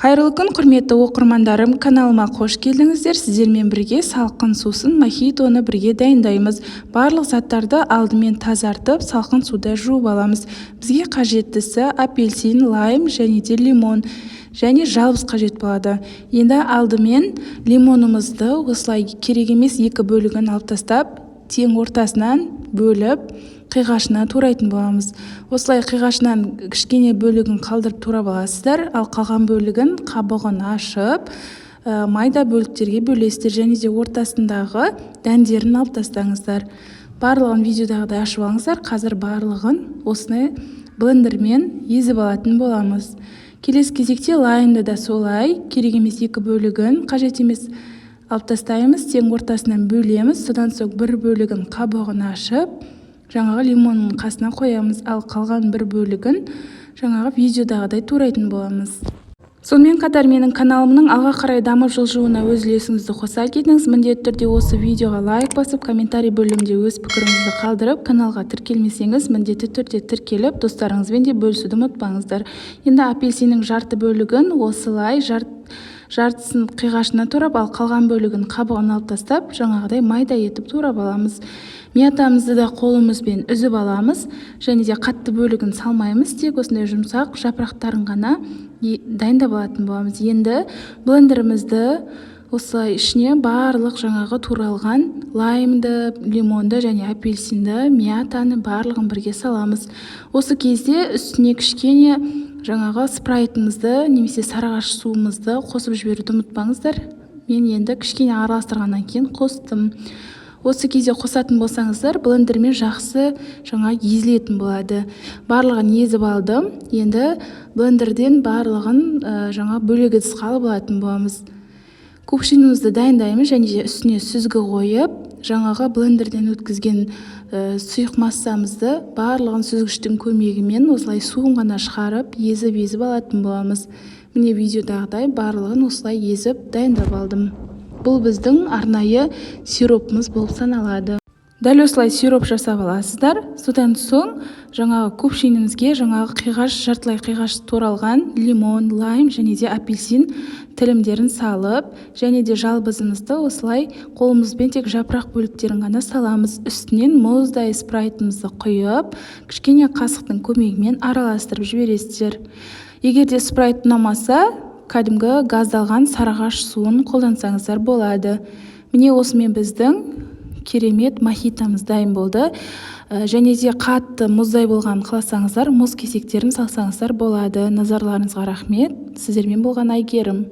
Қайырлы күн, құрметті оқырмандарым, каналыма қош келдіңіздер. Сіздермен бірге салқын сусын мохитоны бірге дайындаймыз. Барлық заттарды алдымен тазартып, салқын суда жуып аламыз. Бізге қажеттісі апельсин, лайм және де лимон және жалбыз қажет болады. Енді алдымен лимонымызды осылай керек емес екі бөлігін алып тастап, тең ортасынан бөліп, қиғашына турайтын боламыз. Осылай қиғашынан кішкене бөлігін қалдырып турап аласыздар, ал қалған бөлігін қабығын ашып, майда бөліктерге бөлесіздер және де ортасындағы дәндерін алып тастаңыздар. Барлығын видеодағыдай ашып алыңыздар. Қазір барлығын осыны блендермен езіп алатын боламыз. Келесі кезекте лаймды да солай, керек емес екі бөлігін, қажет емес алып тастаймыз, тең ортасынан бөлеміз. Содан соң бір бөлігін қабығын ашып, жаңағы лимонның қасына қоямыз, ал қалған бір бөлігін жаңағы видеодағыдай турайтын боламыз. Сонымен қатар менің каналымның алға қарай дамып жылжуына өз үлесіңізді қоса кетіңіз. Міндетті түрде осы видеоға лайк басып, комментарий бөлімінде өз пікіріңізді қалдырып, каналға тіркелмесеңіз, міндетті түрде тіркеліп, достарыңызбен де бөлісуді ұмытпаңыздар. Енді апельсиннің жарты бөлігін осылай жартысын қиғашына турап, ал қалған бөлігін қабығын алып тастап, жаңағыдай майда етіп турап аламыз. Миятамызды да қолымызбен үзіп аламыз, және де қатты бөлігін салмаймыз, тек осындай жұмсақ жапырақтарын ғана дайындап алатын боламыз. Енді блендерімізді осылай ішіне барлық жаңағы туралған лаймды, лимонды және апельсинді, миятаны барлығын бірге саламыз. Осы кезде үстіне кішкене жаңағы спрайтымызды немесе сарыағаш суымызды қосып жіберуді ұмытпаңыздар. Мен енді кішкене араластырғаннан кейін қостым. Осы кезде қосатын болсаңыздар, блендермен жақсы езілетін болады. Барлығын езіп алдым. Енді блендерден барлығын бөлек ыдысқа алып алатын боламыз. Кувшинімізді дайындаймыз және де үстіне сүзгі қойып, жаңағы блендерден өткізген сұйық массамызды барлығын сүзгіштің көмегімен осылай суын ғана шығарып, езіп алатын боламыз. Міне видеодағыдай барлығын осылай езіп дайындап алдым. Бұл біздің арнайы сиропымыз болып саналады. Дәл осылай сироп жасап аласыздар. Содан соң жаңағы кувшинімізге жартылай қиғаш туралған лимон, лайм және де апельсин тілімдерін салып, және де жалбызымызды осылай қолымызбен тек жапырақ бөліктерін ғана саламыз. Үстінен мұздай спрайтымызды құйып, кішкене қасықтың көмегімен араластырып жібересіздер. Егер де спрайт ұнамаса, кәдімгі газдалған сарыағаш суын қолдансаңыздар болады. Міне осымен біздің керемет мохитомыз дайын болды. Және де қатты мұздай болған қаласаңыздар, мұз кесектерін салсаңыздар болады. Назарларыңызға рахмет. Сіздермен болған Айгерім.